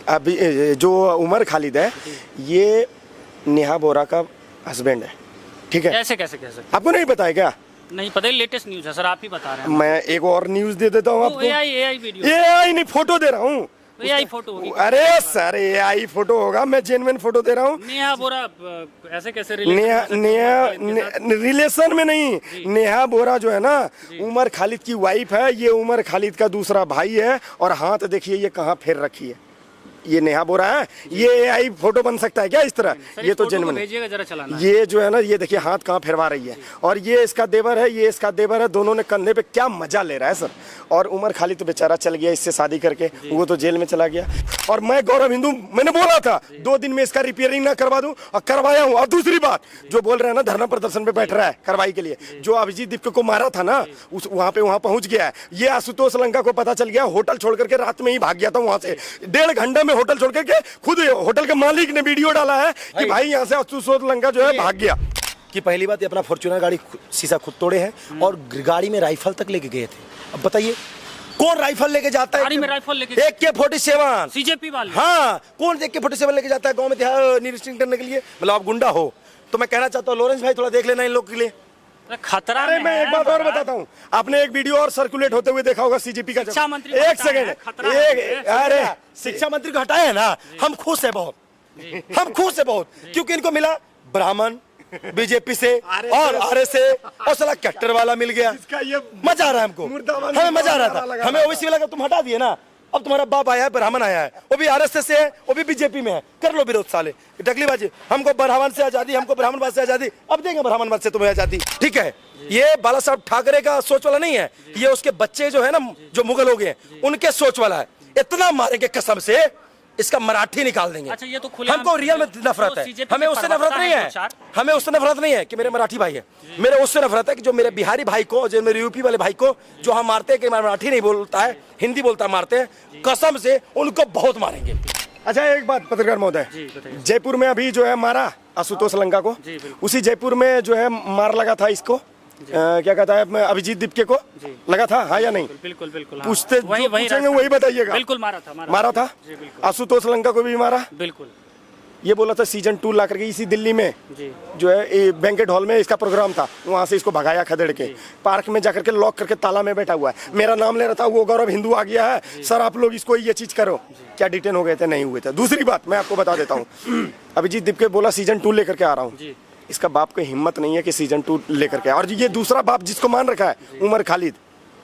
अभी जो उमर खालिद है ये नेहा बोरा का हस्बैंड है, ठीक है। कैसे कैसे कह सकते आपको नहीं पता है क्या? नहीं पता, लेटेस्ट न्यूज़ है सर, आप ही बता रहे हैं। मैं एक और न्यूज दे देता हूँ आपको। एआई वीडियो, एआई नहीं, फोटो दे रहा हूँ। एआई फोटो होगी। अरे सर एआई फोटो होगा, मैं जेन्युइन फोटो दे रहा हूँ। नेहा बोरा ऐसे कैसे रिलेशन में नहीं, नेहा बोरा जो है ना उमर खालिद की वाइफ है, ये उमर खालिद का दूसरा भाई है। और हाथ देखिए ये कहाँ फेर रखी है, ये नेहा बोरा है। ये एआई फोटो बन सकता है क्या इस तरह? ये तो जेन्युइन भेजिएगा जरा चलाना। ये जो है ना, ये देखिए हाथ कहाँ फेरवा रही है। और ये इसका देवर है, ये इसका देवर है, दोनों ने कंधे पे क्या मजा ले रहा है सर। और उमर खालिद तो बेचारा चल गया इससे शादी करके, वो तो जेल में चला गया। और मैं गौरव हिंदू, मैंने बोला था 2 दिन में इसका रिपेयरिंग ना करवा दूं, और करवाया हूं। और दूसरी बात जो बोल रहे हैं ना धरना प्रदर्शन पे बैठ रहा है कार्रवाई के लिए, जो अभिजीत दीपके को मारा था ना उस वहां पहुंच गया है। ये आशुतोष लंका को पता चल गया, होटल छोड़ करके रात में ही भाग गया था वहां से। 1.5 घंटे में होटल छोड़ करके, खुद होटल के मालिक ने वीडियो डाला है कि भाई यहाँ से आशुतोष लंका जो है भाग गया। कि पहली बात ये अपना फॉर्च्यूनर गाड़ी शीशा खुद तोड़े हैं और गाड़ी में राइफल तक लेके गए थे। अब बताइए कौन राइफल लेके जाता है? गाड़ी में राइफल लेके, AK-47 सीजेपी वाले। हाँ, कौन AK-47 लेके जाता है गांव में निरीक्षण करने के लिए? मतलब आप गुंडा हो। तो मैं कहना चाहता हूँ लॉरेंस भाई थोड़ा देख लेना इन लोग के लिए खतरा। अरे मैं एक बात और बताता हूँ, आपने एक वीडियो और सर्कुलेट होते हुए देखा होगा सीजीपी का। शिक्षा मंत्री, एक सेकंड, अरे शिक्षा मंत्री को हटाए ना, हम खुश है बहुत, हम खुश है बहुत, क्योंकि इनको मिला ब्राह्मण बीजेपी से और आरएस से, और साला कैक्टर वाला मिल गया। मजा आ रहा है हमको, हमें मजा आ रहा था। हमें ओबीसी वाला तुम हटा दिए ना, अब तुम्हारा बाप आया है, ब्राह्मण आया है, वो भी आरएसएस से है, वो भी बीजेपी में है। कर लो विरोध साले, टकलीबाजी। हमको ब्राह्मण से आजादी, हमको ब्राह्मणवाद से आजादी, अब देंगे ब्राह्मणवाद से तुम्हें आजादी, ठीक है। ये बाला साहब ठाकरे का सोच वाला नहीं है, ये उसके बच्चे जो है ना, जो मुगल हो गए उनके सोच वाला है। इतना मारेंगे कसम से, इसका मराठी निकाल देंगे। अच्छा, ये तो हमको रियल में नफरत है, हमें उससे नफरत नहीं है, हमें उससे नफरत नहीं है कि मेरे मराठी भाई है। मेरे उससे नफरत है कि जो मेरे बिहारी भाई को, जो मेरे यूपी वाले भाई को, जो हम मारते हैं कि मराठी नहीं बोलता है, हिंदी बोलता है, मारते हैं, कसम से उनको बहुत मारेंगे। अच्छा एक बात पत्रकार महोदय, जयपुर में अभी जो है मारा आशुतोष लंका को, उसी जयपुर में जो है मार लगा था इसको, क्या कहता है अभिजीत दीपके को लगा था, हाँ या नहीं? बिल्कुल बिल्कुल, पूछते पूछेंगे वही बताइएगा। बिल्कुल मारा था। आशुतोष लंका को भी मारा। बिल्कुल, ये बोला था सीजन 2 ला करके इसी दिल्ली में जो है बैंकेट हॉल में इसका प्रोग्राम था, वहां से इसको भगाया खदेड़ के, पार्क में जाकर के लॉक करके ताला में बैठा हुआ है। मेरा नाम ले रहा था, वो गौरव हिंदू आ गया है, सर आप लोग इसको ये चीज करो। क्या डिटेन हो गए थे? नहीं हुए थे। दूसरी बात मैं आपको बता देता हूँ, अभिजीत दीपके बोला सीजन 2 लेकर के आ रहा हूँ, इसका बाप को हिम्मत नहीं है कि सीजन 2 लेकर के। और ये दूसरा बाप जिसको मान रखा है उमर खालिद,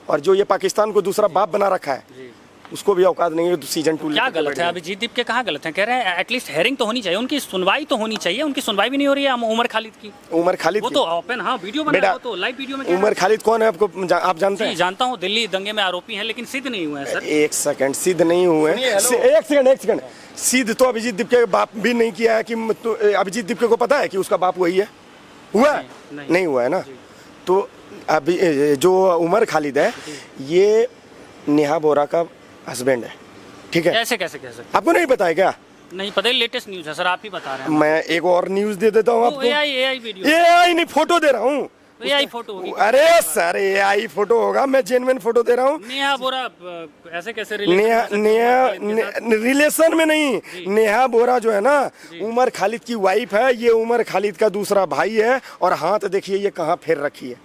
और जो ये पाकिस्तान को दूसरा बाप बना रखा है, उसको भी औकात नहीं है सीजन 2। क्या गलत है अभिजीत दीपके? कहाँ गलत है? कह रहे हैं एटलीस्ट हेयरिंग तो होनी चाहिए, उनकी सुनवाई तो होनी चाहिए, उनकी सुनवाई भी नहीं हो रही है उमर खालिद की। उमर खालिद वो तो ओपन, हाँ वीडियो बना, वो तो लाइव वीडियो में। उमर खालिद कौन है आपको आप जानते हैं? जानता हूँ, दिल्ली दंगे में आरोपी हैं, लेकिन सिद्ध नहीं हुए हैं सर। एक सेकंड, सिद्ध नहीं हुए। एक सेकंड, सिद्ध तो अभिजीत दीपके के बाप भी नहीं किया है कि अभिजीत दीपके को पता है कि उसका बाप वही है? हुआ है? नहीं हुआ है ना। तो अभी जो उमर खालिद है ये नेहा बोरा का हस्बैंड है, ठीक है। कैसे कैसे कह सकते? आपको नहीं पता है क्या? नहीं पता, लेटेस्ट न्यूज़ है सर, आप ही बता रहे हैं। मैं एक और न्यूज दे देता हूँ आपको। एआई वीडियो, एआई नहीं, फोटो दे रहा हूँ। एआई फोटो होगी। अरे सर एआई फोटो होगा, मैं जेन्युइन फोटो दे रहा हूँ। नेहा बोरा ऐसे कैसे रिलेशन में नहीं, नेहा बोरा जो है ना उमर खालिद की वाइफ है, ये उमर खालिद का दूसरा भाई है। और हाथ देखिए ये कहाँ फेर रखी है,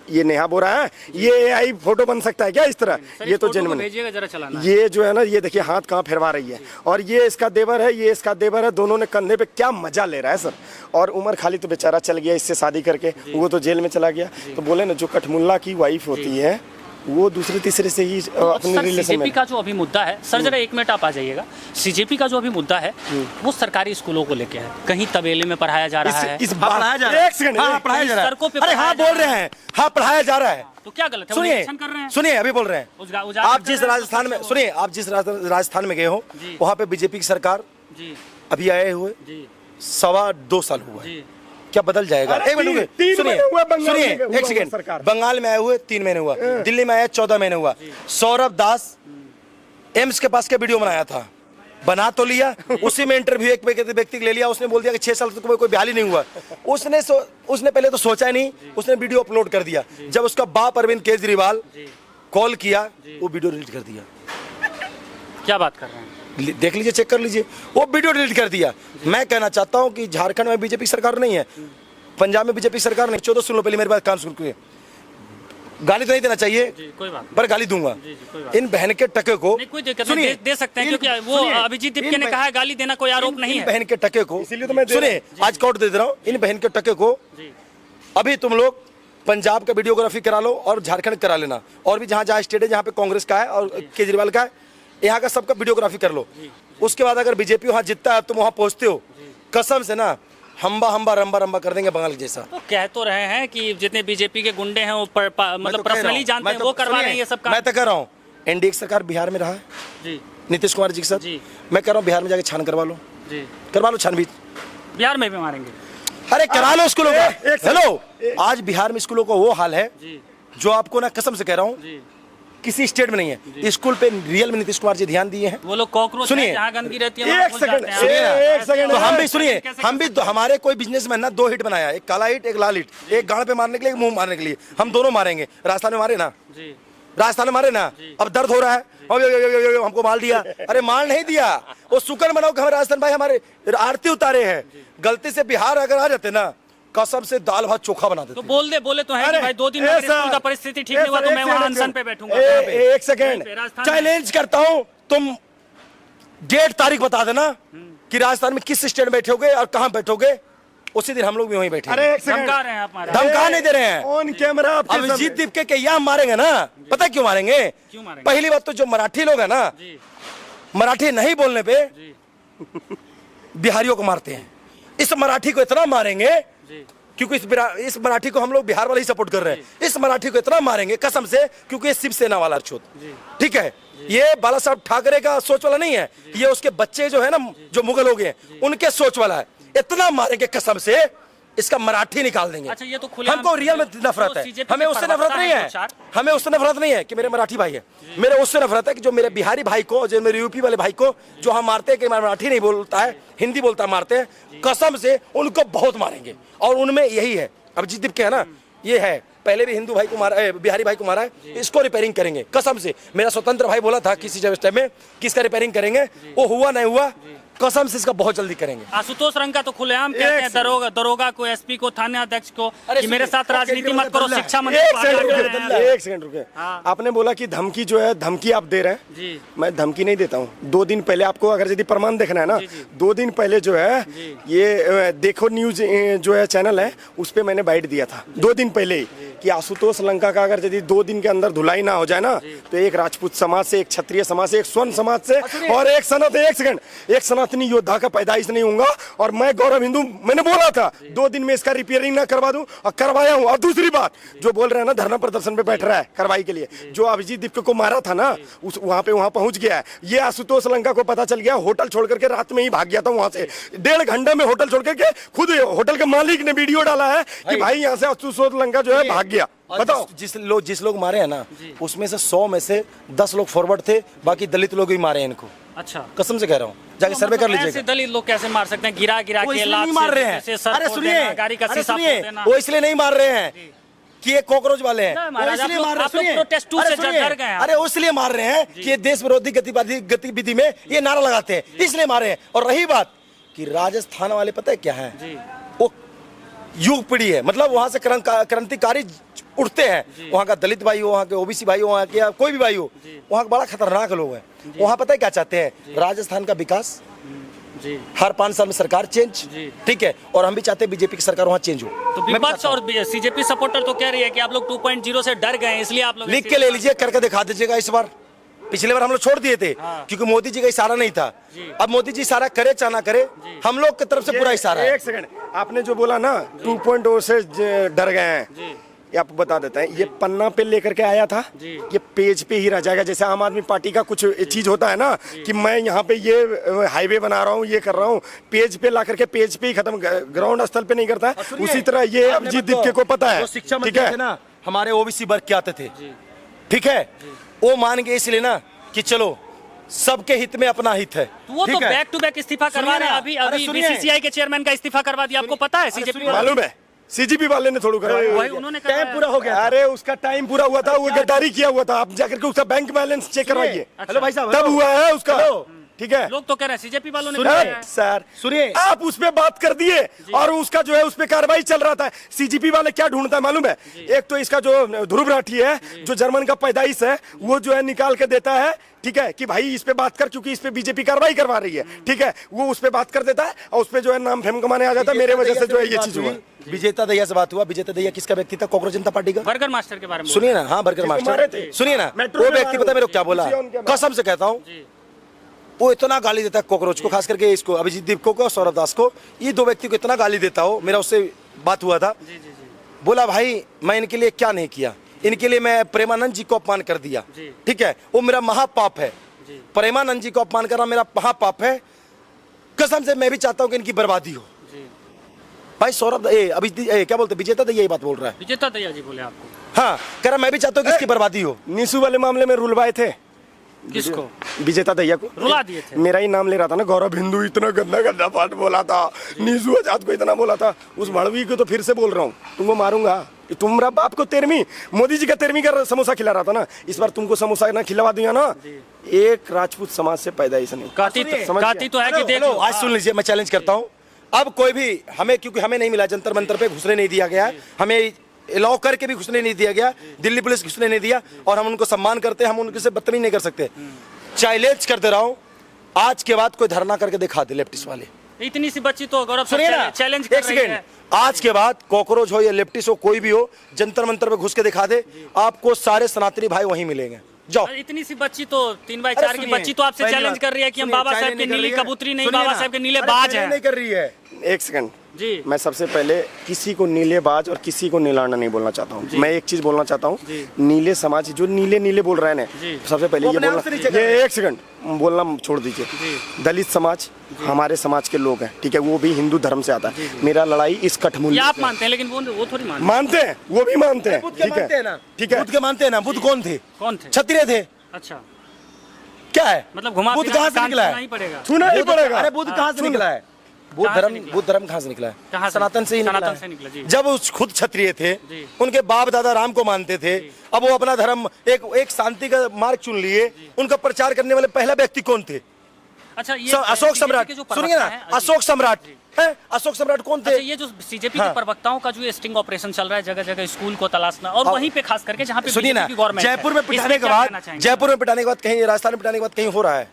ये नेहा बोरा है। ये एआई फोटो बन सकता है क्या इस तरह? ये तो जेन्युइन भेजिएगा जरा चलाना। ये जो है ना, ये देखिए हाथ कहाँ फेरवा रही है। और ये इसका देवर है, ये इसका देवर है, दोनों ने कंधे पे क्या मजा ले रहा है सर। और उमर खालिद तो बेचारा चल गया इससे शादी करके, वो तो जेल में चला गया। तो बोले ना जो कठमुल्ला की वाइफ होती है वो दूसरे तीसरे से ही अपने रिलेशन में। सीजेपी का जो अभी मुद्दा है सर, जरा 1 मिनट आप आ जाइएगा। सीजेपी का जो अभी मुद्दा है वो सरकारी स्कूलों को लेके है, कहीं तबेले में पढ़ाया जा रहा है, पढ़ाया जा रहा है, पढ़ाया जा रहा है, सड़कों पे। अरे हाँ बोल रहे हैं, हाँ पढ़ाया जा रहा है, तो क्या गलत है? सुनिए कर रहे हैं। सुनिए अभी बोल रहे हैं। आप जिस राजस्थान में, सुनिए आप जिस राजस्थान में गए हो वहाँ पे बीजेपी की सरकार अभी आए हुए 2.25 साल हुआ है, क्या बदल जाएगा? एक मिनट सुनिए, एक सेकंड। बंगाल में आए हुए 3 महीने हुआ, दिल्ली में आए 14 महीने हुआ। सौरभ दास एम्स के पास क्या वीडियो बनाया था, बना तो लिया, उसी में इंटरव्यू एक व्यक्ति ले लिया, उसने बोल दिया कि 6 साल तक कोई बहाली नहीं हुआ। उसने पहले तो सोचा नहीं, उसने वीडियो अपलोड कर दिया। जब उसका बाप अरविंद केजरीवाल कॉल किया वो वीडियो डिलीट कर दिया। क्या बात कर रहे हैं? देख लीजिए, चेक कर लीजिए, वो वीडियो डिलीट कर दिया। मैं कहना चाहता हूं कि झारखंड में बीजेपी सरकार नहीं है, पंजाब में बीजेपी सरकार नहीं। 14 सुन लो पहले मेरे बात, कान सुन के। गाली तो नहीं देना चाहिए, कोई बात पर गाली दूंगा। कोई बात इन बहन के टके को नहीं, कोई दिक्कत नहीं, दे सकते हैं, क्योंकि वो अभिजीत दीपके ने कहा है गाली देना कोई आरोप नहीं इन है। बहन के टके को, इसीलिए तो मैं सुनिए, आज कोर्ट दे दे रहा हूँ, इन बहन के टके को अभी तुम लोग पंजाब का वीडियोग्राफी करा लो और झारखंड करा लेना, और भी जहाँ जहाँ स्टेट है, जहाँ पे कांग्रेस का है और केजरीवाल का है, यहाँ का सबका वीडियोग्राफी कर लो। उसके बाद अगर बीजेपी वहाँ जीतता है, तुम वहाँ पहुँचते हो, कसम से ना हम्बा हम्बा रंबा रंबा कर देंगे बंगाल जैसा। तो कह तो रहे हैं कि जितने बीजेपी के गुंडे हैं वो मतलब पर्सनली जानते हैं, वो करवा रहे हैं ये सब काम। मैं तो कह रहा हूँ, एनडीए की सरकार बिहार में रहा है जी, नीतीश कुमार जी के साथ। मैं कह रहा हूँ बिहार में जाके छान करवा लो, करवा लो छानबीन। बिहार में भी मारेंगे। अरे करा लो स्कूलों का। हेलो, आज बिहार में स्कूलों का वो हाल है जो आपको ना कसम से कह रहा हूँ किसी स्टेट में नहीं है। स्कूल पे रियल में नीतीश कुमार जी ध्यान दिए हैं। वो लोग कॉकरोच सुनिए, जहाँ गंदगी रहती है एक सेकंड, तो हम भी सुनिए, हम भी तो हमारे कोई बिजनेसमैन ना 2 हिट बनाया, एक काला हिट एक लाल हिट, एक गाड़ पे मारने के लिए एक मुंह मारने के लिए, हम दोनों मारेंगे। राजस्थान में मारे ना, राजस्थान में मारे ना, अब दर्द हो रहा है, हमको मार दिया। अरे मार नहीं दिया, वो शुक्र मनाओ कि हमारे राजस्थान भाई हमारे आरती उतारे हैं। गलती से बिहार अगर आ जाते ना, कसम से दाल भात चोखा बना देते। तो बोले तो है कि भाई 2 दिन में स्कूल का परिस्थिति ठीक नहीं हुआ तो मैं वहाँ अनशन पे बैठूंगा। एक सेकंड, चैलेंज करता हूँ, तुम डेट तारीख बता देना कि राजस्थान में किस स्टेट में बैठोगे और कहाँ बैठोगे, उसी दिन हम लोग भी वहीं बैठे। अरे एक सेकंड, धमका रहे हैं आप हमारा। धमका नहीं दे रहे हैं, ऑन कैमरा अभिजीत दीपके के यहाँ मारेंगे ना। पता क्यों मारेंगे? पहली बात तो जो मराठी लोग है ना, मराठी नहीं बोलने पे बिहारियों को मारते हैं। इस मराठी को इतना मारेंगे, क्योंकि इस मराठी को हम लोग बिहार वाले ही सपोर्ट कर रहे हैं। इस मराठी को इतना मारेंगे कसम से, क्योंकि ये शिवसेना वाला छूत, ठीक है, ये बाला साहब ठाकरे का सोच वाला नहीं है, ये उसके बच्चे जो है ना, जो मुगल हो गए उनके सोच वाला है। इतना मारेंगे कसम से, इसका मराठी निकाल देंगे। अच्छा, ये तो खुला हमको रियल में नफरत है, हमें उससे नफरत नहीं है, हमें उससे नफरत नहीं है कि मेरे मराठी भाई है, मेरे उससे नफरत है कि जो मेरे बिहारी भाई को, जो मेरे यूपी वाले भाई को जो हम मारते हैं कि मराठी नहीं बोलता है, हिंदी बोलता है, मारते हैं, कसम से उनको बहुत मारेंगे। और उनमें यही है, अभिजीत दीपके है ना, ये है, पहले भी हिंदू भाई को मारा, बिहारी भाई को मारा है, इसको रिपेयरिंग करेंगे कसम से। मेरा स्वतंत्र भाई बोला था किसी टाइम में किसका रिपेयरिंग करेंगे, वो हुआ नहीं हुआ, कसम से इसका बहुत जल्दी करेंगे। आशुतोष रंग का तो खुलेआम कहते हैं दरोगा को, एसपी को, थाना अध्यक्ष को कि मेरे साथ राजनीति मत करो, शिक्षा मंत्री। एक सेकंड रुके, आपने बोला कि धमकी जो है, धमकी आप दे रहे हैं। मैं धमकी नहीं देता हूँ। 2 दिन पहले आपको अगर यदि प्रमाण देखना है ना, 2 दिन पहले जो है ये देखो न्यूज जो है चैनल है, उस पर मैंने बाइट दिया था 2 दिन पहले ही कि आशुतोष लंका का अगर यदि 2 दिन के अंदर धुलाई ना हो जाए ना, तो एक राजपूत समाज से, एक क्षत्रिय समाज से, एक स्वर्ण समाज से और एक सनातनी योद्धा का पैदाइश नहीं होगा। और मैं गौरव हिंदू, मैंने बोला था 2 दिन में इसका रिपेयरिंग ना करवा दूं, और करवाया हूं। और दूसरी बात, जो बोल रहे हैं ना धरना प्रदर्शन पे बैठ रहा है कार्रवाई के लिए, जो अभिजीत दीपके को मारा था ना, उस वहां पहुंच गया है। ये आशुतोष लंका को पता चल गया, होटल छोड़ करके रात में ही भाग गया था वहां से। 1.5 घंटे में होटल छोड़ करके, खुद होटल के मालिक ने वीडियो डाला है कि भाई यहाँ से आशुतोष लंका जो है भाग गया। बताओ, जिस लोग मारे हैं ना, उसमें से 100 में से 10 लोग फॉरवर्ड थे, बाकी दलित लोग ही मारे हैं इनको। अच्छा, कसम से कह रहा हूँ, जाके सर्वे कर लीजिएगा। दलित लोग कैसे मार सकते हैं? गिरा के नहीं मार रहे हैं। अरे सुनिए, वो इसलिए नहीं मार रहे हैं कि ये कॉकरोच वाले हैं, वो इसलिए मार रहे हैं। अरे इसलिए मार रहे हैं कि ये देश विरोधी गतिविधि में ये नारा लगाते हैं, इसलिए मारे हैं। और रही बात कि राजस्थान वाले पता है क्या है, वो युग पीढ़ी है, मतलब वहां से क्रांतिकारी उठते हैं। वहाँ का दलित भाई हो, वहाँ के ओबीसी भाई हो, वहाँ के कोई भी भाई हो, वहाँ का बड़ा खतरनाक लोग हैं। वहाँ पता है क्या चाहते हैं? राजस्थान का विकास, हर 5 साल में सरकार चेंज, ठीक है, और हम भी चाहते हैं बीजेपी की सरकार वहाँ चेंज हो। तो विपक्ष और सीजेपी सपोर्टर तो कह रही है कि आप लोग 2.0 से डर गए, इसलिए आप लोग लिख के ले लीजिए, करके दिखा दीजिएगा इस बार। पिछले बार हम लोग छोड़ दिए थे क्योंकि मोदी जी का इशारा नहीं था। अब मोदी जी इशारा करे चाहे ना करे, हम लोग की तरफ से पूरा इशारा है। एक सेकंड, आपने जो बोला ना 2.0 से डर गए हैं, ये आपको बता देता है, ये पन्ना पे लेकर के आया था, ये पेज पे ही रह जाएगा। जैसे आम आदमी पार्टी का कुछ चीज होता है ना कि मैं यहाँ पे ये हाईवे बना रहा हूँ, ये कर रहा हूँ, पेज पे ला करके पेज पे ही खत्म, ग्राउंड स्थल पे नहीं करता है। उसी तरह ये अभिजीत दीपके को पता है, शिक्षा मंत्री थे ना, हमारे ओबीसी वर्ग के आते थे, ठीक है, वो मान गए इसलिए ना कि चलो सबके हित में अपना हित है। तो वो तो बैक टू बैक इस्तीफा करवा रहे हैं। अभी बीसीसीआई के चेयरमैन का इस्तीफा करवा दिया, आपको पता है? सीजेपी मालूम है, सीजीपी वाले ने थोड़ा करवाया, वही उन्होंने टाइम पूरा हो गया। अरे उसका टाइम पूरा हुआ था, वो गद्दारी किया हुआ था। आप जाकर के उसका बैंक बैलेंस चेक करवाइए। हेलो भाई साहब, तब हुआ है उसका। ठीक है। लोग तो कह रहे हैं सीजेपी वालों ने सुनिए, कराया है। सर सुनिए, आप उस पे बात कर दिए और उसका जो है उस पे कार्रवाई चल रहा था। सीजीपी वाले क्या ढूंढता है मालूम है? एक तो इसका जो ध्रुव राठी है, जो जर्मन का पैदाइश है, वो जो है निकाल के देता है, ठीक है, कि भाई इस पे बात कर, क्योंकि इस पे बीजेपी कार्रवाई करवा रही है, ठीक है। वो उस पे बात कर देता है और उस पे जो है नाम फेम कमाने आ जाता है। मेरे वजह से जो है ये चीज हुआ। विजेता दहिया से बात हुआ। विजेता दहिया किसका व्यक्ति था? कांग्रेस जनता पार्टी का। बर्गर मास्टर के बारे में सुनिए ना, हाँ बर्गर मारे मास्टर, थे। सुनिए ना, मेट्रो वो में व्यक्ति मारे पता है मेरे को क्या थे। बोला? उसी उनके बारे। कसम से कहता हूँ, वो इतना गाली देता है कॉकरोच को, खास करके इसको अभिजीत दीपको को, सौरभ दास को। ये दो व्यक्ति को इतना गाली देता हो। मेरा उससे बात हुआ था, बोला भाई मैं इनके लिए क्या नहीं किया, इनके लिए मैं प्रेमानंद जी को अपमान कर दिया, ठीक है, वो मेरा महापाप है। प्रेमानंद जी को अपमान करना मेरा महापाप है। कसम से मैं भी चाहता हूँ कि इनकी बर्बादी हो। भाई सौरभ अभिजीत क्या बोलते, विजेता दहिया ये बात बोल रहा है। विजेता दहिया जी बोले आपको? हाँ, कह रहा मैं भी चाहता हूँ कि इसकी बर्बादी हो। निशु वाले मामले में रुलवाए थे किसको? विजेता दहिया को रुला दिए थे। मेरा ही नाम ले रहा था ना, गौरव हिंदू इतना गंदा गंदा पाठ बोला था, नीजू आजाद को इतना बोला था। उस भड़वी को तो फिर से बोल रहा हूँ, तुमको मारूंगा। तुम्हारा बाप को 13वीं मोदी जी का 13वीं का समोसा खिला रहा था ना, इस बार तुमको समोसा ना खिलवा दिया ना। एक राजपूत समाज से पैदा ही नहीं कहती तो है कि देख लो। आज सुन लीजिए, मैं चैलेंज करता हूँ, अब कोई भी हमें, क्योंकि हमें नहीं मिला, जंतर मंतर पे घुसने नहीं दिया गया, हमें अलाउ करके भी घुसने नहीं दिया गया, दिल्ली पुलिस घुसने नहीं दिया, और हम उनको सम्मान करते हैं, हम उनसे बदतमीजी नहीं कर सकते। चैलेंज करते रहो, आज के बाद कोई धरना करके दिखा दे लेफ्टिस्ट वाले। इतनी सी बच्ची तो गौरव सुनिए ना, चैलेंज एक कर रही सेकेंड, है। आज के बाद कॉकरोच हो या लेफ्टिस्ट हो, कोई भी हो, जंतर मंतर पे घुस के दिखा दे, आपको सारे सनातनी भाई वहीं मिलेंगे। जाओ। इतनी सी बच्ची तो 3x4 की बच्ची तो आपसे चैलेंज कर रही है कि हम बाबा साहब के नीली कबूतरी नहीं, बाबा साहब के नीले बाज हैं। नहीं कर रही है। एक सेकंड जी, मैं सबसे पहले किसी को नीलेबाज और किसी को नीलाना नहीं बोलना चाहता हूँ। मैं एक चीज बोलना चाहता हूँ, नीले समाज जो नीले नीले बोल रहे हैं ना, सबसे पहले ये बोलना, ये एक सेकंड बोलना छोड़ दीजिए। दलित समाज हमारे समाज के लोग हैं, ठीक है, वो भी हिंदू धर्म से आता है। मेरा लड़ाई इस कठमूल्य आप मानते हैं, लेकिन वो थोड़ी मानते हैं, वो भी मानते हैं, ठीक है, ठीक है, बुद्ध के मानते हैं ना। बुद्ध कौन थे? कौन थे? क्षत्रिय थे। अच्छा, क्या है मतलब घुमा बुद्ध कहाँ से निकला है? नहीं पड़ेगा, छूना ही पड़ेगा। अरे बुद्ध कहाँ से निकला है? बुद्ध धर्म कहाँ से निकला है? सनातन से ही निकला है। जब वो खुद क्षत्रिय थे, उनके बाप दादा राम को मानते थे, अब वो अपना धर्म एक शांति का मार्ग चुन लिए। उनका प्रचार करने वाले पहला व्यक्ति कौन थे? अच्छा, ये अशोक सम्राट। सुनिए ना, अशोक सम्राट है। अशोक सम्राट कौन थे? अच्छा, ये जो सीजेपी के प्रवक्ताओं का जो ये स्टिंग ऑपरेशन चल रहा है, जगह जगह स्कूल को तलाशना, और वहीं पे खास करके जहाँ पे सुनिए ना, जयपुर में पिटाने के बाद, जयपुर में पिटाने के बाद कहीं, राजस्थान में पिटाने के बाद कहीं हो रहा है?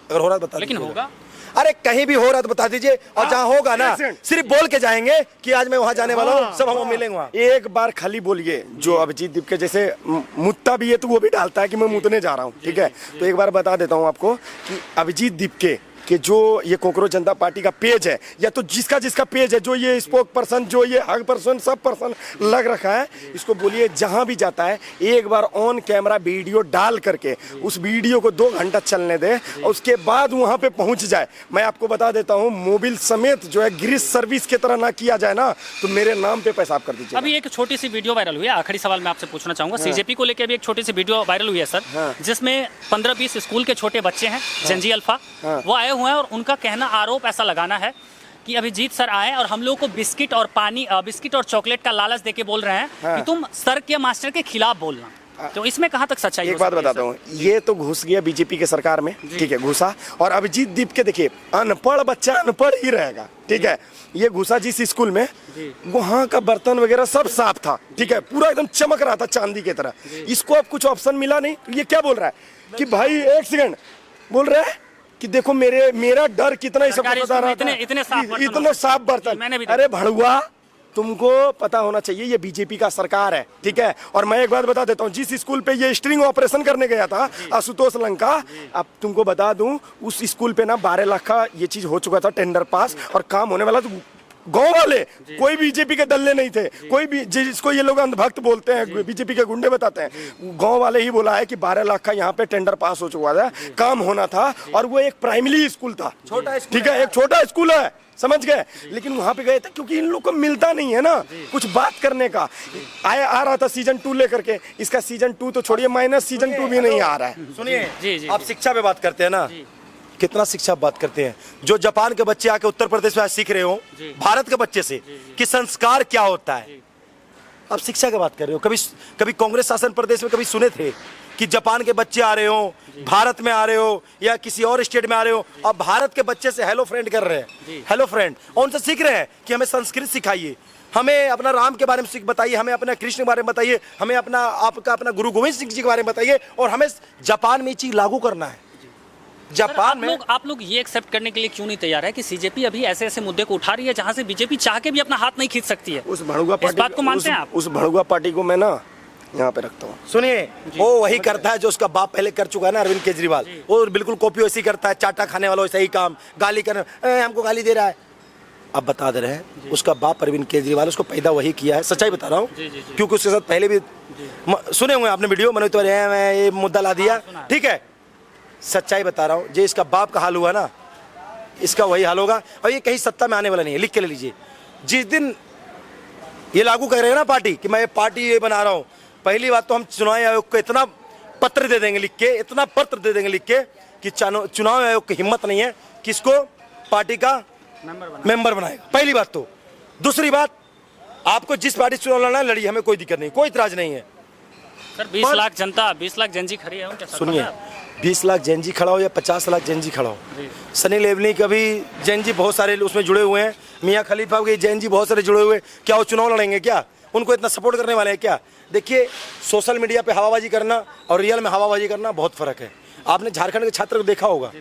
अगर हो रहा है बता, लेकिन होगा। अरे कहीं भी हो रहा है तो बता दीजिए, और जहाँ होगा ना सिर्फ बोल के जाएंगे कि आज मैं वहां जाने वाला हूँ, सब हम मिलेंगे वहाँ। एक बार खाली बोलिए। जो अभिजीत दीप के जैसे मुत्ता भी है तो वो भी डालता है कि मैं मुतने जा रहा हूँ, ठीक है। तो एक बार बता देता हूँ आपको कि अभिजीत दीप के जो ये कॉकरोच जनता पार्टी का पेज है, या तो जिसका पेज है, जो ये स्पोक पर्सन, जो ये हग पर्सन, सब पर्सन लग रखा है, इसको बोलिए जहां भी जाता है एक बार ऑन कैमरा वीडियो डाल करके उस वीडियो को 2 घंटा चलने दे, और उसके बाद वहां पे पहुंच जाए। मैं आपको बता देता हूं, मोबिल समेत जो है ग्रीस सर्विस की तरह ना किया जाए ना, तो मेरे नाम पे पेशाब कर दीजिए। अभी एक छोटी सी वीडियो वायरल हुई है, आखिरी सवाल मैं आपसे पूछना चाहूंगा। सीजेपी को लेकर अभी एक छोटी सी वीडियो वायरल हुई है सर, जिसमें 15-20 स्कूल के छोटे बच्चे हैं, जनजी अल्फा, वो आए हुए हैं, और उनका कहना, आरोप ऐसा लगाना है कि अभिजीत सर आए और हम लोग को बिस्किट और पानी, बिस्किट और चॉकलेट का लालच देके बोल रहे हैं कि तुम सर के मास्टर के खिलाफ बोलना। तो इसमें कहाँ तक सच्चाई? एक बात बताता हूँ, ये तो घुस गया बीजेपी के सरकार में, ठीक है, घुसा। और अभिजीत दीप के देखिए, अनपढ़ बच्चा अनपढ़ ही रहेगा, ठीक है। ये घुसा जिस स्कूल में, वहाँ का बर्तन वगैरह सब साफ था, ठीक है, पूरा एकदम चमक रहा था चांदी की तरह। इसको अब कुछ ऑप्शन मिला नहीं, ये क्या बोल रहा है कि भाई, एक सेकंड, बोल रहा है कि देखो मेरा डर कितना, ही सब बता रहा था, इतने साफ बर्तन। अरे भड़ुआ, तुमको पता होना चाहिए ये बीजेपी का सरकार है, ठीक है। और मैं एक बात बता देता हूँ, जिस स्कूल पे ये स्ट्रिंग ऑपरेशन करने गया था आशुतोष लंका, अब तुमको बता दूं, उस स्कूल पे ना 12 लाख का ये चीज हो चुका था, टेंडर पास, और काम होने वाला। तो गांव वाले कोई बीजेपी के दल्ले नहीं थे, कोई भी, जिसको ये लोग अंधभक्त बोलते हैं, बीजेपी के गुंडे बताते हैं, गांव वाले ही बोला है कि 12 लाख का यहाँ पे टेंडर पास हो चुका था, काम होना था, और वो एक प्राइमरी स्कूल था, छोटा, ठीक है, एक छोटा स्कूल है, समझ गए। लेकिन वहां पे गए थे क्योंकि इन लोग को मिलता नहीं है ना कुछ बात करने का। आ रहा था सीजन 2 लेकर के, इसका सीजन 2 तो छोड़िए, माइनस सीजन 2 भी नहीं आ रहा है। सुनिए, आप शिक्षा पे बात करते हैं ना, कितना शिक्षा बात करते हैं। जो जापान के बच्चे आके उत्तर प्रदेश में सीख रहे हो भारत के बच्चे से कि संस्कार क्या होता है, आप शिक्षा की बात कर रहे हो। कभी कांग्रेस शासन प्रदेश में कभी सुने थे कि जापान के बच्चे आ रहे हो, भारत में आ रहे हो या किसी और स्टेट में आ रहे हो, अब भारत के बच्चे से हेलो फ्रेंड कर रहे हैं, हेलो फ्रेंड, और उनसे सीख रहे हैं कि हमें संस्कृत सिखाइए, हमें अपना राम के बारे में बताइए, हमें अपना कृष्ण के बारे में बताइए, हमें अपना आपका अपना गुरु गोविंद सिंह जी के बारे में बताइए, और हमें जापान में ये चीज लागू करना है। जापान में आप लोग ये एक्सेप्ट करने के लिए क्यों नहीं तैयार है कि सीजेपी अभी ऐसे ऐसे मुद्दे को उठा रही है जहां से बीजेपी चाह के भी अपना हाथ नहीं खींच सकती है? उस भड़ुआ इस बात को मानते हैं आप? उस भड़ुआ पार्टी को मैं ना यहाँ पे रखता हूँ। सुनिए, वो वही करता है जो उसका बाप पहले कर चुका है ना, अरविंद केजरीवाल, वो बिल्कुल कॉपी वैसी करता है, चाटा खाने वाला वैसा ही काम, गाली करना, हमको गाली दे रहा है। अब बता दे रहे हैं, उसका बाप अरविंद केजरीवाल, उसको पैदा वही किया है, सच्चाई बता रहा हूँ, क्योंकि उसके साथ पहले भी सुने हुए आपने वीडियो, मैंने तो मैं ये मुद्दा ला दिया, ठीक है, सच्चाई बता रहा हूँ। जो इसका बाप का हाल हुआ ना, इसका वही हाल होगा, और ये कहीं सत्ता में आने वाला नहीं है, लिख के ले लीजिए। जिस दिन ये लागू कर रहे हैं ना पार्टी, कि मैं पार्टी ये बना रहा हूँ, पहली बात तो हम चुनाव आयोग को इतना पत्र दे देंगे लिख के, इतना पत्र दे देंगे लिख के कि चुनाव आयोग की हिम्मत नहीं है किसको पार्टी का मेंबर बनाएगा, पहली बात तो। दूसरी बात, आपको जिस पार्टी से चुनाव लड़ना है लड़िए, हमें कोई दिक्कत नहीं, कोई इतराज नहीं है। सर 20 लाख जनता, 20 लाख जनजी खड़ी है उनके साथ। सुनिए, 20 लाख जनजी खड़ा हो या 50 लाख जनजी खड़ा हो, सनी लेवनी का भी जनजी बहुत सारे उसमें जुड़े हुए हैं, मियाँ खलीफा के जनजी बहुत सारे जुड़े हुए हैं, क्या वो चुनाव लड़ेंगे? क्या उनको इतना सपोर्ट करने वाले हैं क्या? देखिए, सोशल मीडिया पे हवाबाजी करना और रियल में हवाबाजी करना बहुत फर्क है। आपने झारखंड के छात्र को देखा होगा,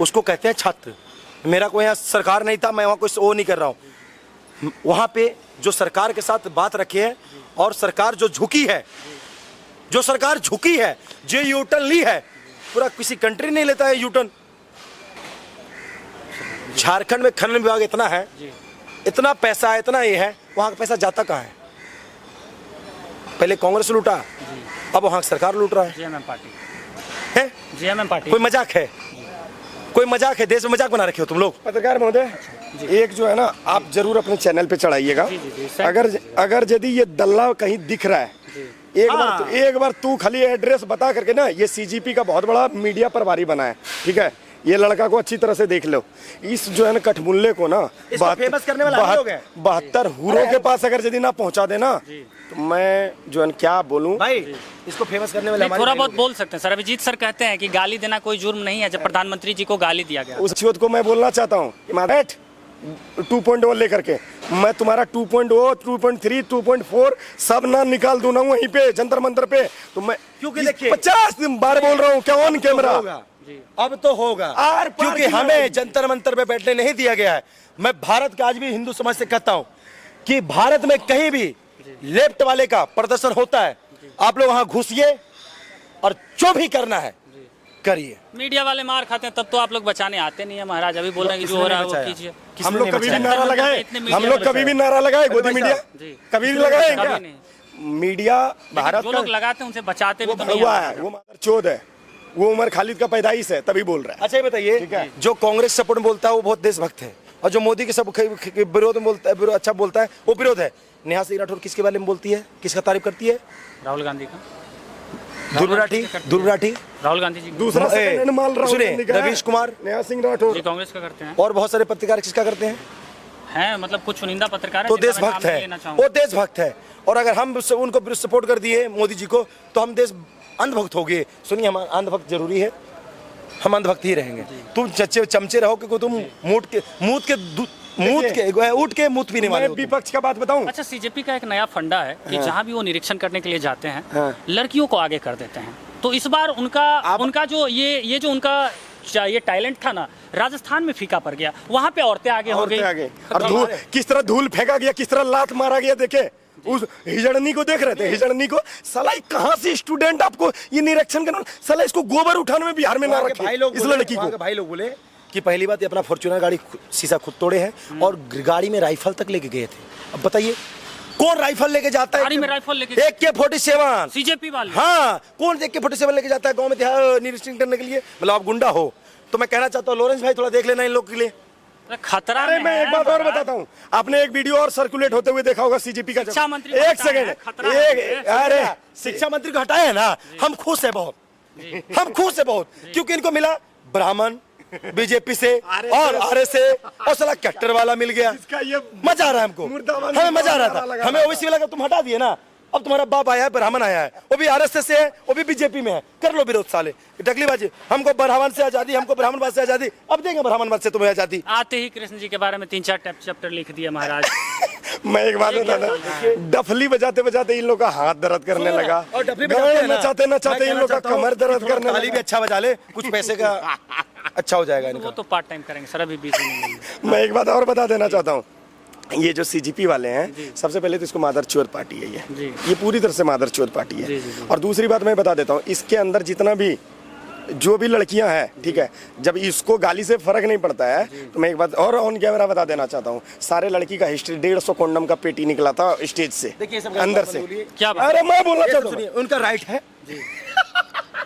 उसको कहते हैं छात्र। मेरा कोई यहाँ सरकार नहीं था, मैं वहाँ कुछ वो नहीं कर रहा हूँ। वहाँ पे जो सरकार के साथ बात रखी है और सरकार जो झुकी है, जो सरकार झुकी है, जो यूटर्न ली है, पूरा किसी कंट्री नहीं लेता है यूटर्न। झारखंड में खनन विभाग इतना है, इतना पैसा है, इतना ये है, वहाँ का पैसा जाता कहाँ है? पहले कांग्रेस लूटा, अब वहाँ सरकार लूट रहा है। जेएमएम पार्टी है, जेएमएम पार्टी। कोई मजाक है? कोई मजाक है? देश में मजाक बना रखे हो तुम लोग। पत्रकार महोदय, एक जो है ना, आप जरूर अपने चैनल पे चढ़ाइएगा, अगर यदि ये दल्ला कहीं दिख रहा है, एक बार तू खाली एड्रेस बता करके ना, ये सीजीपी का बहुत बड़ा मीडिया प्रभारी बना है, ठीक है, ये लड़का को अच्छी तरह से देख लो। इस जो है ना कठमुल्ले को ना फेमस करने वाला लोग हैं। 72 हुरों के पास अगर यदि ना पहुंचा देना, तो मैं जो है क्या बोलूं भाई, इसको फेमस करने वाले थोड़ा बहुत बोल सकते हैं सर। अभिजीत सर कहते हैं कि गाली देना कोई जुर्म नहीं है, जब प्रधानमंत्री जी को गाली दिया गया। उस चीज को मैं बोलना चाहता हूँ, 2.0 लेकर के मैं तुम्हारा 2.0, 2.3, 2.4 सब ना निकाल दूं ना वहीं पे जंतर मंतर पे। तो मैं क्योंकि देखिए 50 बार बोल रहा हूँ, क्या ऑन कैमरा अब तो होगा, क्योंकि हमें जंतर मंतर पे बैठने नहीं दिया गया है। मैं भारत के आज भी हिंदू समाज से कहता हूं कि भारत में कहीं भी लेफ्ट वाले का प्रदर्शन होता है, आप लोग वहां घुसिए और जो भी करना है करिए। मीडिया वाले मार खाते हैं तब तो आप लोग बचाने आते नहीं है महाराज। अभी बोल रहे हैं कि जो हो रहा है वो कीजिए। हम लोग कभी भी नारा लगाए, हम लोग कभी भी नारा लगाए, गोदी मीडिया कभी भी लगाए क्या? मीडिया भारत जो लोग लगाते हैं उनसे बचाते भी तो नहीं भड़ुआ है, वो मादरचोद है, वो उमर खालिद का पैदाइश है, तभी बोल रहा है। अच्छा ये बताइए, जो कांग्रेस सपोर्ट में बोलता है वो बहुत देशभक्त है, और जो मोदी के सब विरोध में बोलता है, अच्छा बोलता है, वो विरोध है। नेहा सिंह राठौर किसके बारे में बोलती है, किसका तारीफ करती है? राहुल गांधी का। ध्रुव राठी, राहुल गांधी जी। दूसरा सुनिए, रवीश कुमार, नेहा सिंह राठौर कांग्रेस का करते हैं, और बहुत सारे पत्रकार किसका करते हैं? हैं मतलब कुछ चुनिंदा पत्रकार तो देशभक्त है, वो देशभक्त है। और अगर हम उनको सपोर्ट कर दिए मोदी जी को, तो हम देश अंधभक्त हो गए। सुनिए, हम अंधभक्त जरूरी है, हम अंधभक्त ही रहेंगे। तुम चमचे रहो कि तुम उठ के मूत पीने वाले हो। विपक्ष का बात बताऊं? अच्छा, सीजेपी का एक नया फंडा है कि जहां भी वो निरीक्षण करने के लिए जाते हैं, लड़कियों को आगे कर देते हैं। तो इस बार उनका जो ये जो उनका ये टैलेंट था ना, राजस्थान में फीका पड़ गया, वहां पे औरतें आगे हो गई। और किस तरह धूल फेंका गया, किस तरह लात मारा गया। देखे उस हिजड़नी को, देख रहे थे हिजड़नी को, साला कहाँ से स्टूडेंट आपको ये निरीक्षण करना, साला इसको गोबर उठाने में बिहार में ना रखे। इस लड़की को भाई लोग बोले कि पहली बात, ये अपना फॉर्च्यूनर गाड़ी शीशा खुद तोड़े हैं और गाड़ी में राइफल तक लेके गए थे। अब बताइए कौन राइफल लेके जाता है? गाड़ी में राइफल लेके AK-47 सीजेपी वाले। हाँ, कौन AK-47 लेके जाता है गांव में निरीक्षण करने के लिए? मतलब आप गुंडा हो? तो मैं कहना चाहता हूँ लॉरेंस भाई, थोड़ा देख लेना इन लोग के लिए खतरा। अरे मैं एक बात और बताता हूँ, आपने एक वीडियो और सर्कुलेट होते हुए देखा होगा सीजीपी का। शिक्षा मंत्री, एक सेकंड, अरे शिक्षा मंत्री को हटाए ना, हम खुश है बहुत, हम खुश है बहुत, क्योंकि इनको मिला ब्राह्मण बीजेपी से और आरएस से, और साला कट्टर वाला मिल गया। मजा आ रहा है हमको, हमें मजा आ रहा था। हमें ओबीसी वाला का तुम हटा दिए ना, अब तुम्हारा बाप आया है, ब्राह्मण आया है, वो भी आरएसएस से है, वो भी बीजेपी में है, कर लो विरोध साले, टकलीबाजी। हमको ब्राह्मण से आजादी, हमको ब्राह्मणवाद से आजादी, अब देंगे ब्राह्मणवाद से तुम्हें आजादी। आते ही कृष्ण जी के बारे में 3-4 चैप्टर लिख दिया महाराज। मैं एक बात बता दूं, डफली बजाते बजाते इन लोग का हाथ दर्द करने लगा, और डफली बजाते हैं ना, नचाते नचाते इन लोग का कमर दर्द करने ताली भी लगा। अच्छा बजा ले, कुछ पैसे का अच्छा हो जाएगा वो इनका। तो पार्ट टाइम करेंगे सर, अभी बिजी नहीं है। मैं एक बात और बता देना चाहता हूँ, ये जो सीजीपी वाले हैं, सबसे पहले तो इसको मादरचोद पार्टी है ये पूरी तरह से मादरचोद पार्टी है। और दूसरी बात मैं बता देता हूँ, इसके अंदर जितना भी जो भी लड़कियां हैं, ठीक है, जब इसको गाली से फर्क नहीं पड़ता है, तो मैं एक बात और ऑन कैमरा बता देना चाहता हूँ, सारे लड़की का हिस्ट्री 150 कॉन्डम का पेटी निकला था स्टेज से, अंदर से। क्या अरे मैं बोलना चाहता हूँ, उनका राइट है।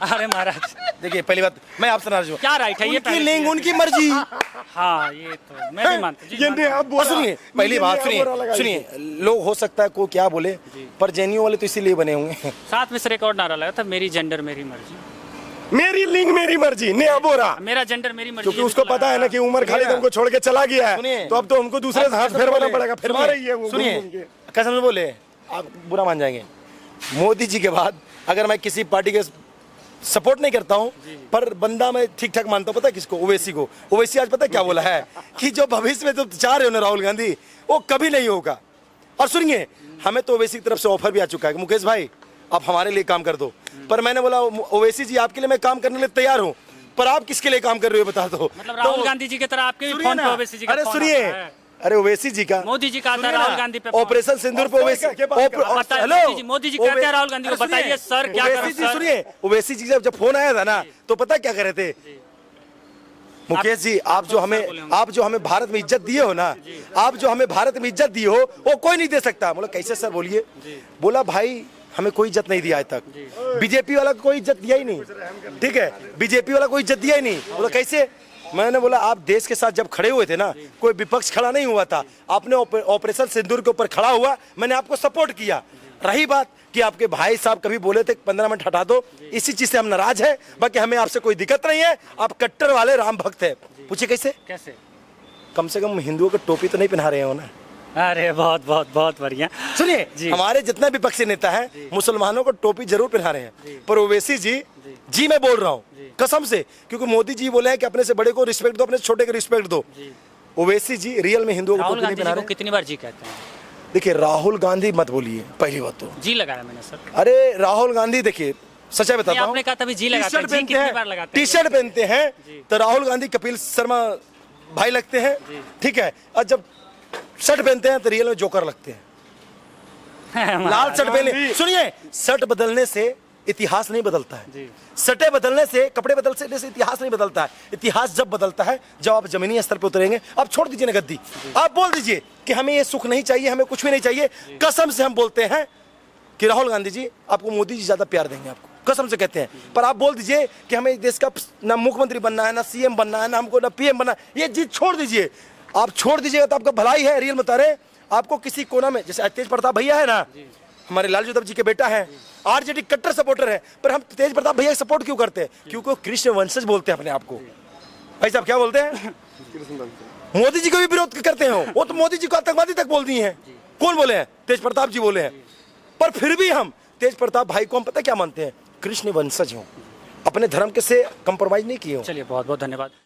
अरे महाराज देखिए पहली बात मैं आपसे नाराज हूँ, क्या राइट है ये? उनकी लिंग उनकी मर्जी। हाँ ये तो मैं भी मानता हूँ। ये नहीं आप और बोला, सुनिए पहली बात, ये नहीं आप बोला सुनिए लगाइए। सुनिए, लोग हो सकता है को क्या बोले, पर जेएनयू वाले तो इसीलिए बने होंगे। साथ में सर एक और नारा लगा था, मेरी जेंडर मेरी मर्जी। मेरी लिंग मेरी मर्जी, नहीं अब हो रहा, मेरा जेंडर मेरी मर्जी, क्योंकि उसको पता है ना कि उमर खालिद हमको छोड़ के चला गया सुनिए। है, तो अब तो हमको दूसरे से हाथ फेरवाना पड़ेगा, फिरवा रही है वो। सुनिए कसम से बोले, आप बुरा मान जाएंगे, मोदी जी के बाद अगर मैं किसी पार्टी के सपोर्ट नहीं करता हूं, पर बंदा मैं ठीक ठाक मानता हूं, पता है किसको? ओवैसी को। ओवैसी आज पता है क्या बोला है कि जो भविष्य में तो चाह रहे हो ना राहुल गांधी, वो कभी नहीं होगा। और सुनिए हमें तो ओवैसी की तरफ से ऑफर भी आ चुका है कि मुकेश भाई आप हमारे लिए काम कर दो, पर मैंने बोला ओवैसी जी आपके लिए मैं काम करने के लिए तैयार हूं, पर आप किसके लिए काम कर रहे हो बता दो। मतलब राहुल गांधी जी की तरह आपके भी सुनिए फोन पे ना, ओवैसी जी का अरे फोन सुनिए, आता है। अरे ओवैसी जी का, मोदी जी का आता है सुनिए ना, राहुल गांधी पे फोन। ऑपरेशन सिंदूर पे ओवैसी, बताइए, मोदी जी कहते हैं राहुल गांधी को, बताइए सर क्या करें ओवैसी जी सर? सुनिए, ओवैसी जी जब फोन आया था ना, तो पता क्या कर रहे थे? मुकेश जी आप जो हमें भारत में इज्जत दिए हो ना, आप जो हमें भारत में इज्जत दिए हो वो कोई नहीं दे सकता। बोला कैसे सर बोलिए? बोला भाई हमें कोई इज्जत नहीं दिया आज तक, बीजेपी वाला को कोई इज्जत दिया ही नहीं, ठीक है, बीजेपी वाला कोई इज्जत दिया ही नहीं। बोला कैसे? मैंने बोला आप देश के साथ जब खड़े हुए थे ना, कोई विपक्ष खड़ा नहीं हुआ था, आपने ऑपरेशन सिंदूर के ऊपर खड़ा हुआ, मैंने आपको सपोर्ट किया। रही बात कि आपके भाई साहब कभी बोले थे 15 मिनट हटा दो, इसी चीज से हम नाराज है, बाकी हमें आपसे कोई दिक्कत नहीं है, आप कट्टर वाले राम भक्त है। पूछिए कैसे? कैसे? कम से कम हिंदुओं को टोपी तो नहीं पहना रहे हो ना? अरे बहुत बहुत बहुत बढ़िया। सुनिए हमारे जितने विपक्षी नेता हैं मुसलमानों को टोपी जरूर पहना रहे हैं, पर ओवैसी जी मैं बोल रहा हूँ कसम से, क्योंकि मोदी जी बोले हैं कि अपने से बड़े को रिस्पेक्ट दो, अपने से छोटे को रिस्पेक्ट दो। ओवैसी जी रियल में हिंदुओं को राहुल टोपी नहीं गांधी पहना जी को रहे। कितनी बार जी कहते हैं? देखिए राहुल गांधी मत बोलिए, पहली बात तो जी लगाया मैंने सर। अरे राहुल गांधी देखिए सच्चाई बताता हूँ, आपने कहा था भी जी लगाते हैं, जी कितनी बार लगाते हैं? टी शर्ट पहनते हैं तो राहुल गांधी कपिल शर्मा भाई लगते हैं, ठीक है, और जब शर्ट पहनते हैं तो रियल में जोकर लगते हैं। लाल शर्ट पहने, सुनिए शर्ट बदलने से इतिहास नहीं बदलता है, सटे बदलने से, कपड़े बदलने से इतिहास नहीं बदलता है। इतिहास जब बदलता है जब आप जमीनी स्तर पर उतरेंगे। आप छोड़ दीजिए ना गद्दी, आप बोल दीजिए कि हमें ये सुख नहीं चाहिए, हमें कुछ भी नहीं चाहिए। कसम से हम बोलते हैं कि राहुल गांधी जी आपको मोदी जी ज्यादा प्यार देंगे, आपको कसम से कहते हैं, पर आप बोल दीजिए कि हमें देश का ना मुख्यमंत्री बनना है, ना सीएम बनना है, ना हमको ना पीएम बनना है, ये चीज छोड़ दीजिए। आप छोड़ दीजिएगा तो आपका भलाई है। रियल बता रहे, आपको किसी कोना में, जैसे तेज प्रताप भैया है ना, हमारे लालू यादव जी के बेटा है, आरजेडी कट्टर सपोर्टर है, पर हम तेज प्रताप भैया सपोर्ट क्यों करते हैं? क्योंकि वो कृष्ण वंशज बोलते हैं अपने आप को। भाई साहब क्या बोलते हैं? मोदी जी को भी विरोध करते हैं, वो तो मोदी जी को आतंकवादी तक बोल दिए हैं। कौन बोले हैं? तेज प्रताप जी बोले हैं। पर फिर भी हम तेज प्रताप भाई को हम पता क्या मानते हैं? कृष्ण वंशज हो, अपने धर्म के से कंप्रोमाइज नहीं किए हो। चलिए बहुत बहुत धन्यवाद।